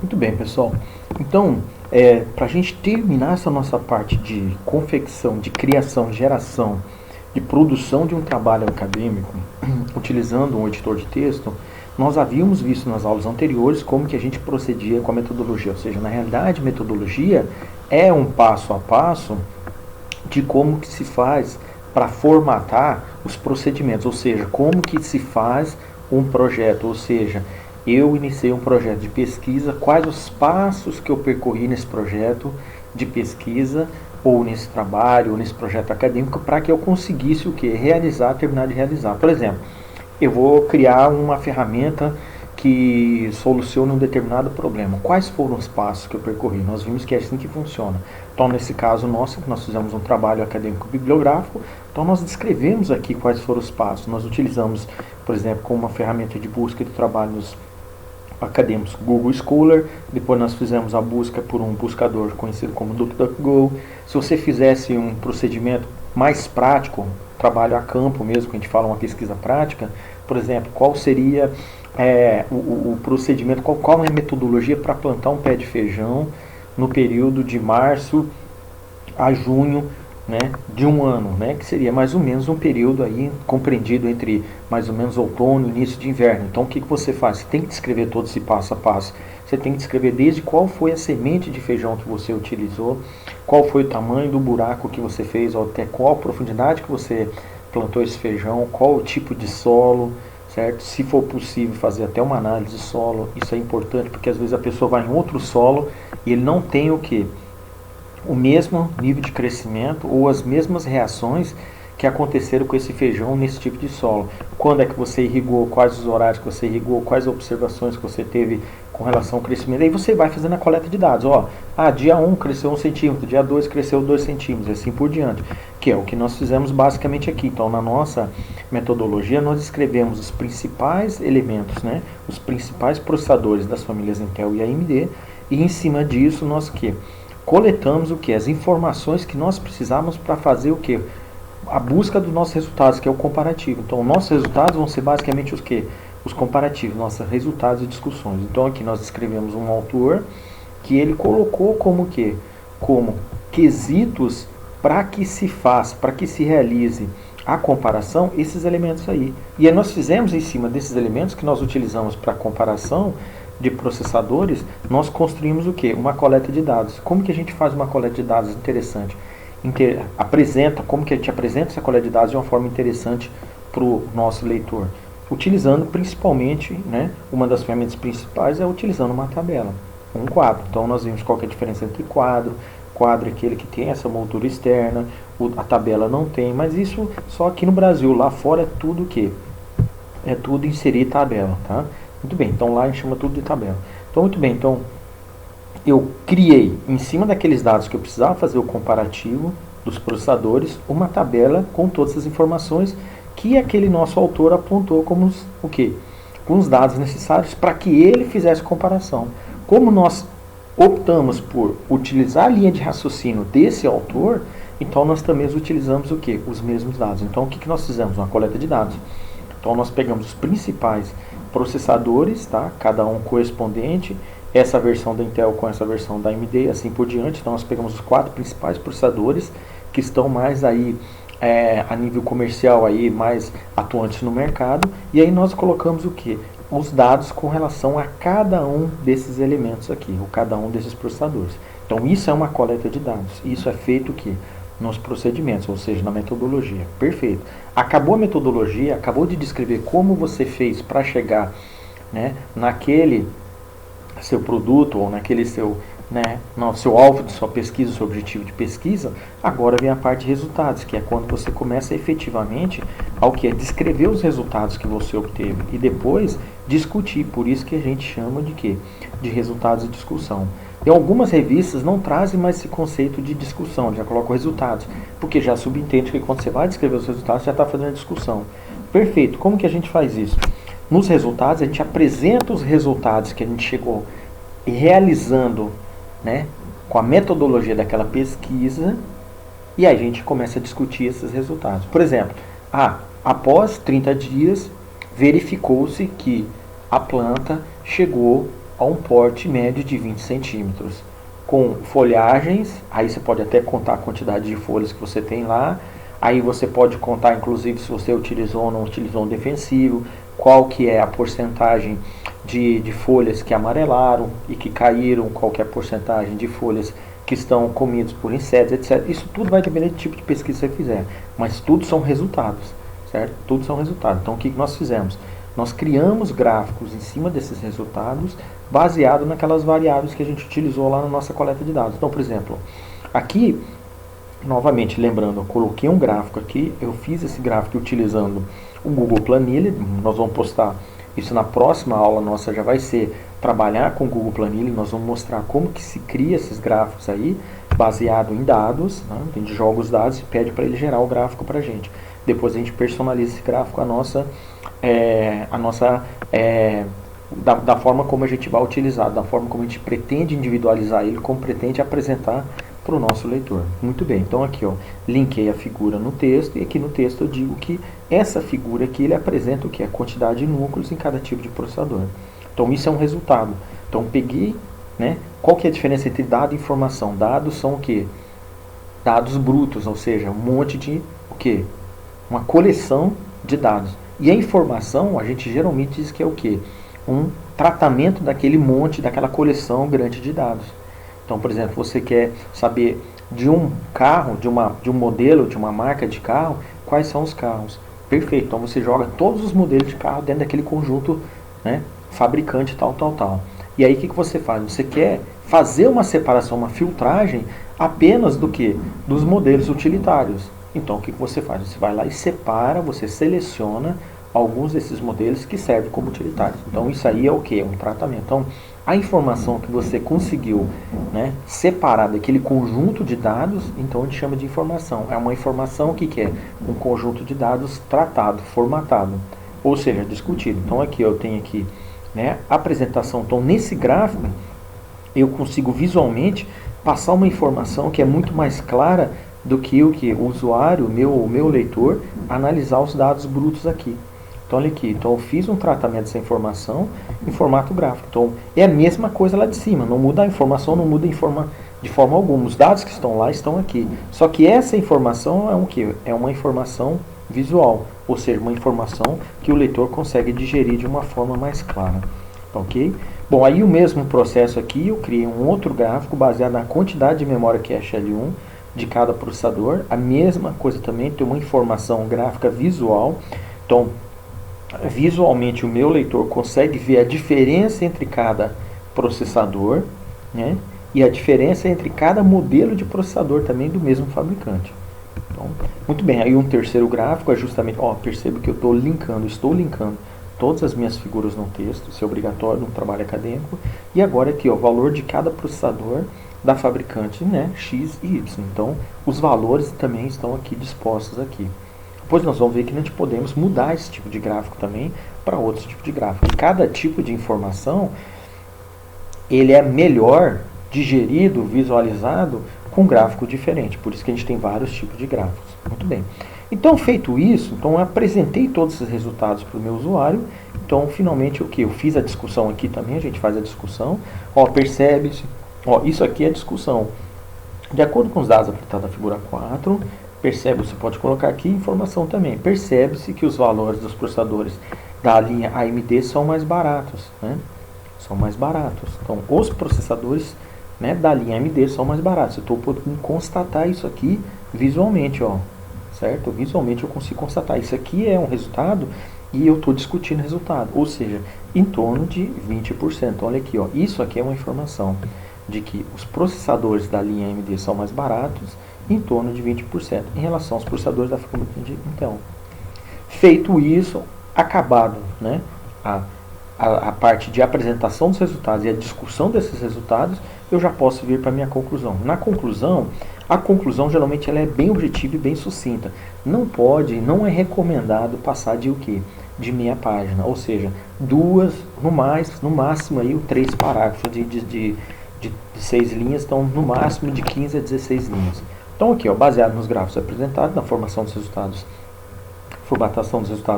Muito bem, pessoal. Então, para a gente terminar essa nossa parte de confecção, de criação, geração, de produção de um trabalho acadêmico, utilizando um editor de texto, nós havíamos visto nas aulas anteriores como que a gente procedia com a metodologia. Ou seja, na realidade, metodologia é um passo a passo de como que se faz para formatar os procedimentos, ou seja, como que se faz um projeto, ou seja, eu iniciei um projeto de pesquisa, quais os passos que eu percorri nesse projeto de pesquisa, ou nesse trabalho, ou nesse projeto acadêmico, para que eu conseguisse o que? Realizar, terminar de realizar. Por exemplo, eu vou criar uma ferramenta que solucione um determinado problema. Quais foram os passos que eu percorri? Nós vimos que é assim que funciona. Então, nesse caso nosso, que nós fizemos um trabalho acadêmico bibliográfico, então nós descrevemos aqui quais foram os passos. Nós utilizamos, por exemplo, como uma ferramenta de busca de trabalhos acadêmicos Google Scholar, depois nós fizemos a busca por um buscador conhecido como DuckDuckGo. Se você fizesse um procedimento mais prático, trabalho a campo mesmo, que a gente fala uma pesquisa prática, por exemplo, qual seria o procedimento, qual é a metodologia para plantar um pé de feijão no período de março a junho, né, de um ano, né, que seria mais ou menos um período aí compreendido entre mais ou menos outono e início de inverno. Então o que você faz? Você tem que descrever todo esse passo a passo. Você tem que descrever desde qual foi a semente de feijão que você utilizou, qual foi o tamanho do buraco que você fez, ou até qual a profundidade que você plantou esse feijão, qual o tipo de solo, certo? Se for possível fazer até uma análise de solo, isso é importante porque às vezes a pessoa vai em outro solo e ele não tem o que? O mesmo nível de crescimento ou as mesmas reações que aconteceram com esse feijão nesse tipo de solo. Quando é que você irrigou, quais os horários que você irrigou, quais observações que você teve com relação ao crescimento. Aí você vai fazendo a coleta de dados. Dia 1 cresceu 1 centímetro, dia 2 cresceu 2 centímetros, e assim por diante. Que é o que nós fizemos basicamente aqui. Então, na nossa metodologia, nós escrevemos os principais elementos, né, os principais processadores das famílias Intel e AMD, e em cima disso nós coletamos o que? As informações que nós precisamos para fazer o que? A busca dos nossos resultados, que é o comparativo. Então, nossos resultados vão ser basicamente os que? Os comparativos, nossos resultados e discussões. Então, aqui nós escrevemos um autor que ele colocou como que? Como quesitos para que se faça, para que se realize a comparação, esses elementos aí. E aí nós fizemos em cima desses elementos que nós utilizamos para comparação de processadores, nós construímos o que? Uma coleta de dados. Como que a gente faz uma coleta de dados interessante? Como que a gente apresenta essa coleta de dados de uma forma interessante para o nosso leitor? Utilizando principalmente, né, uma das ferramentas principais é utilizando uma tabela, um quadro. Então nós vimos qual que é a diferença entre quadro é aquele que tem essa moldura externa, a tabela não tem, mas isso só aqui no Brasil, lá fora é tudo o que? É tudo inserir tabela, tá? Muito bem, então lá a gente chama tudo de tabela. Então, muito bem, então eu criei, em cima daqueles dados que eu precisava fazer o comparativo dos processadores, uma tabela com todas as informações que aquele nosso autor apontou como o quê? Com os dados necessários para que ele fizesse comparação. Como nós optamos por utilizar a linha de raciocínio desse autor, então nós também utilizamos o quê? Os mesmos dados. Então o que nós fizemos? Uma coleta de dados. Então nós pegamos os principais processadores, tá? Cada um correspondente, essa versão da Intel com essa versão da AMD e assim por diante. Então nós pegamos os 4 principais processadores que estão mais aí a nível comercial aí, mais atuantes no mercado, e aí nós colocamos o que? Os dados com relação a cada um desses elementos aqui, ou cada um desses processadores. Então isso é uma coleta de dados. Isso é feito o que? Nos procedimentos, ou seja, na metodologia. Perfeito. Acabou a metodologia, acabou de descrever como você fez para chegar, né, naquele seu produto ou naquele seu, né, no seu alvo de sua pesquisa, seu objetivo de pesquisa. Agora vem a parte de resultados, que é quando você começa efetivamente ao que é descrever os resultados que você obteve e depois discutir. Por isso que a gente chama de quê? De resultados de discussão. E algumas revistas não trazem mais esse conceito de discussão, já colocam resultados, porque já subentende que quando você vai descrever os resultados, já está fazendo a discussão. Perfeito. Como que a gente faz isso? Nos resultados, a gente apresenta os resultados que a gente chegou realizando, né, com a metodologia daquela pesquisa, e a gente começa a discutir esses resultados. Por exemplo, após 30 dias, verificou-se que a planta chegou a um porte médio de 20 centímetros, com folhagens, aí você pode até contar a quantidade de folhas que você tem lá, aí você pode contar inclusive se você utilizou ou não utilizou um defensivo, qual que é a porcentagem de folhas que amarelaram e que caíram, qual que é a porcentagem de folhas que estão comidas por insetos, etc. Isso tudo vai depender do tipo de pesquisa que você fizer, mas tudo são resultados, certo? Tudo são resultados. Então o que nós fizemos? Nós criamos gráficos em cima desses resultados, baseado naquelas variáveis que a gente utilizou lá na nossa coleta de dados. Então, por exemplo, aqui, novamente lembrando, eu coloquei um gráfico aqui, eu fiz esse gráfico utilizando o Google Planilha, nós vamos postar isso na próxima aula nossa, já vai ser trabalhar com o Google Planilha, nós vamos mostrar como que se cria esses gráficos aí, baseado em dados, né? A gente joga os dados e pede para ele gerar o gráfico para a gente. Depois a gente personaliza esse gráfico da forma como a gente vai utilizar, da forma como a gente pretende individualizar ele, como pretende apresentar para o nosso leitor. Muito bem, então aqui ó, linkei a figura no texto e aqui no texto eu digo que essa figura aqui ele apresenta o que? A quantidade de núcleos em cada tipo de processador. Então isso é um resultado. Então peguei, né, qual que é a diferença entre dado e informação? Dados são o que? Dados brutos, ou seja, um monte de o que? Uma coleção de dados. E a informação, a gente geralmente diz que é o que? Um tratamento daquele monte, daquela coleção grande de dados. Então, por exemplo, você quer saber de um carro, de um modelo, de uma marca de carro, quais são os carros. Perfeito, então você joga todos os modelos de carro dentro daquele conjunto, né, fabricante tal. E aí o que você faz? Você quer fazer uma separação, uma filtragem apenas do que? Dos modelos utilitários. Então o que você faz? Você vai lá e separa, você seleciona alguns desses modelos que servem como utilitários. Então isso aí é o que? Um tratamento. Então a informação que você conseguiu, né, separar daquele conjunto de dados, então a gente chama de informação. É uma informação que é um conjunto de dados tratado, formatado, ou seja, discutido. Então aqui eu tenho aqui, né, a apresentação. Então nesse gráfico eu consigo visualmente passar uma informação que é muito mais clara do que o usuário, o meu leitor, analisar os dados brutos aqui. Então olha aqui, então eu fiz um tratamento dessa informação em formato gráfico. Então é a mesma coisa lá de cima, não muda a informação, não muda de forma alguma. Os dados que estão lá estão aqui. Só que essa informação é um quê? É uma informação visual, ou seja, uma informação que o leitor consegue digerir de uma forma mais clara. Ok? Bom, aí o mesmo processo aqui, eu criei um outro gráfico baseado na quantidade de memória cache L1 de cada processador. A mesma coisa também, tem uma informação gráfica visual. Então, visualmente o meu leitor consegue ver a diferença entre cada processador, né, e a diferença entre cada modelo de processador também do mesmo fabricante. Então, muito bem, aí um terceiro gráfico é justamente, percebo que eu estou linkando todas as minhas figuras no texto, isso é obrigatório no trabalho acadêmico, e agora aqui, o valor de cada processador da fabricante, né, X e Y. Então, os valores também estão aqui dispostos aqui. Depois nós vamos ver que a gente podemos mudar esse tipo de gráfico também para outro tipo de gráfico. E cada tipo de informação, ele é melhor digerido, visualizado com um gráfico diferente. Por isso que a gente tem vários tipos de gráficos. Muito bem. Então, feito isso, então eu apresentei todos esses resultados para o meu usuário. Então, finalmente, o que? Eu fiz a discussão aqui também, a gente faz a discussão. Percebe-se, isso aqui é a discussão. De acordo com os dados apresentados na figura 4, percebe, você pode colocar aqui informação também. Percebe-se que os valores dos processadores da linha AMD são mais baratos, né? São mais baratos. Então, os processadores, né, da linha AMD são mais baratos. Eu estou podendo constatar isso aqui visualmente, certo? Visualmente eu consigo constatar. Isso aqui é um resultado e eu estou discutindo o resultado. Ou seja, em torno de 20%. Olha aqui, isso aqui é uma informação de que os processadores da linha AMD são mais baratos em torno de 20% em relação aos processadores da fabricante. Então, feito isso, acabado, né, a parte de apresentação dos resultados e a discussão desses resultados, eu já posso vir para a minha conclusão. Na conclusão, a conclusão geralmente ela é bem objetiva e bem sucinta. Não é recomendado passar de o quê? De meia página, ou seja, duas, no máximo aí 3 parágrafos de 6 linhas, então no máximo de 15 a 16 linhas. Então aqui, baseado nos gráficos apresentados, na formatação dos resultados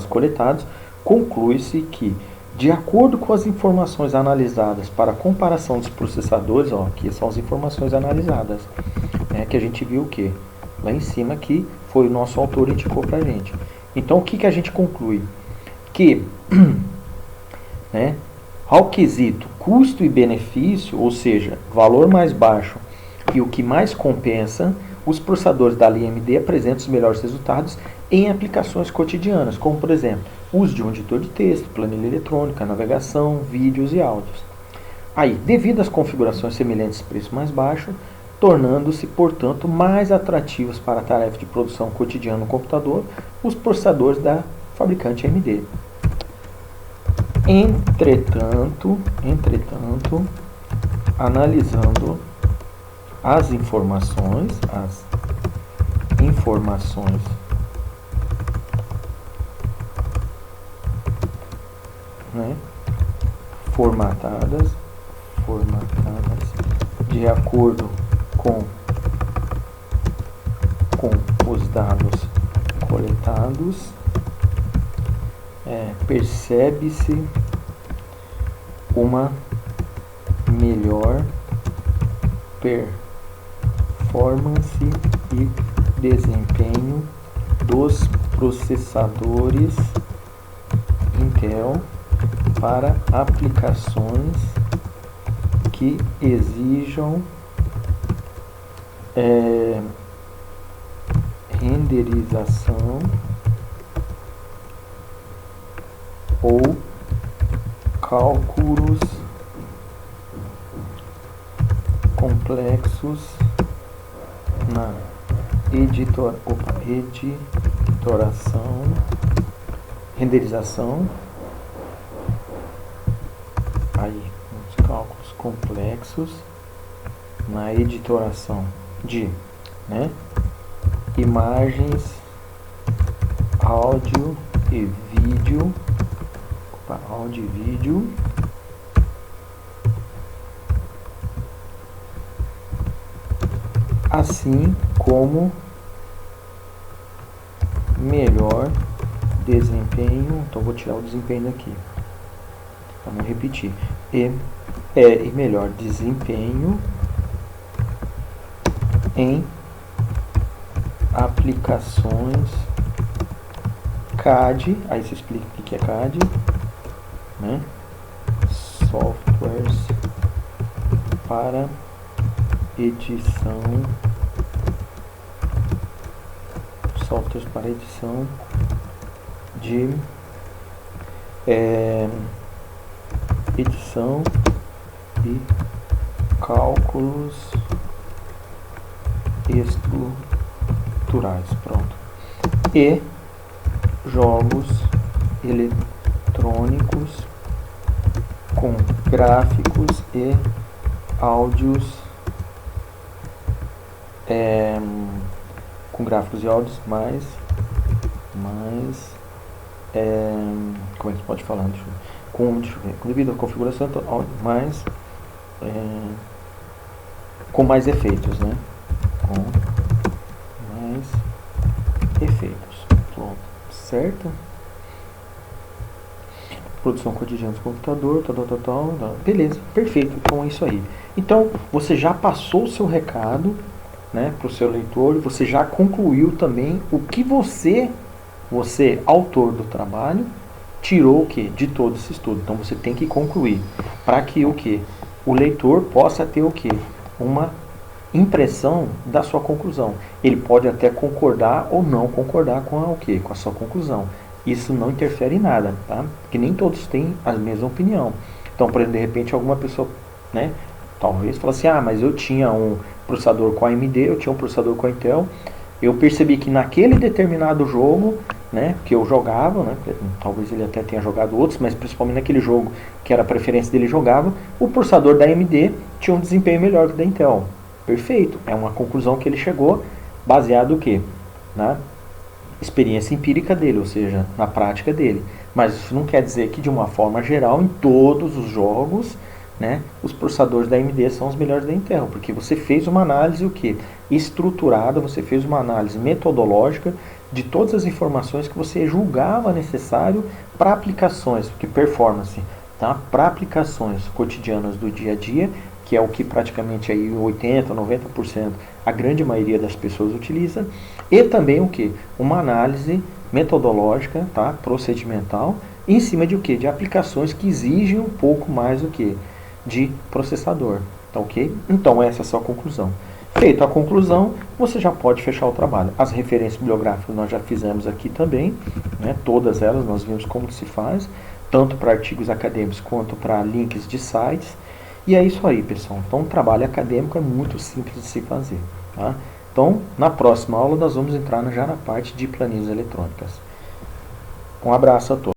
coletados, conclui-se que De acordo com as informações analisadas para a comparação dos processadores, ó, aqui são as informações analisadas, né, que a gente viu o que? Lá em cima que foi o nosso autor indicou para a gente. Então o que a gente conclui? Que né, ao quesito custo e benefício, ou seja, valor mais baixo e o que mais compensa, os processadores da linha AMD apresentam os melhores resultados em aplicações cotidianas, como por exemplo, uso de um editor de texto, planilha eletrônica, navegação, vídeos e áudios. Aí, devido às configurações semelhantes e preço mais baixo, tornando-se, portanto, mais atrativos para a tarefa de produção cotidiana no computador, os processadores da fabricante AMD. Entretanto, analisando as informações né, formatadas de acordo com os dados coletados, percebe-se uma melhor performance e desempenho dos processadores Intel para aplicações que exijam renderização ou cálculos complexos na renderização, aí os cálculos complexos na editoração de, né, imagens, áudio e vídeo, assim como melhor desempenho, então vou tirar o desempenho daqui para não repetir, e melhor desempenho em aplicações CAD, aí se explica o que é CAD, né? Softwares para edição, de edição e cálculos estruturais, pronto, e jogos eletrônicos com gráficos e áudios, mais como é que pode falar? Com devido à configuração mais com mais efeitos, né? Com mais efeitos, pronto, certo? Produção cotidiana do computador, beleza, perfeito, então é isso aí. Então, você já passou o seu recado, né, para o seu leitor, você já concluiu também o que você, autor do trabalho, tirou o que de todo esse estudo. Então, você tem que concluir, para que o que? O leitor possa ter o que? Uma impressão da sua conclusão. Ele pode até concordar ou não concordar com o que? Com a sua conclusão. Isso não interfere em nada, tá? Porque nem todos têm a mesma opinião. Então, por exemplo, de repente alguma pessoa, né, talvez fala assim, mas eu tinha um processador com AMD, eu tinha um processador com Intel, eu percebi que naquele determinado jogo, né, que eu jogava, né, talvez ele até tenha jogado outros, mas principalmente naquele jogo que era a preferência dele jogava, o processador da AMD tinha um desempenho melhor que o da Intel. Perfeito, é uma conclusão que ele chegou baseado no quê? Na experiência empírica dele, ou seja, na prática dele. Mas isso não quer dizer que de uma forma geral, em todos os jogos, né, os processadores da AMD são os melhores da Intel, porque você fez uma análise o quê? Estruturada, você fez uma análise metodológica de todas as informações que você julgava necessário para aplicações, porque performance, tá? Para aplicações cotidianas do dia a dia, que é o que praticamente aí 80, 90% a grande maioria das pessoas utiliza, e também o que? Uma análise metodológica, tá? Procedimental, em cima de o que? De aplicações que exigem um pouco mais do que? De processador, tá ok? Então essa é a sua conclusão. Feita a conclusão, você já pode fechar o trabalho. As referências bibliográficas nós já fizemos aqui também, né? Todas elas nós vimos como se faz, tanto para artigos acadêmicos quanto para links de sites. E é isso aí, pessoal. Então, o trabalho acadêmico é muito simples de se fazer, tá? Então, na próxima aula nós vamos entrar já na parte de planilhas eletrônicas. Um abraço a todos.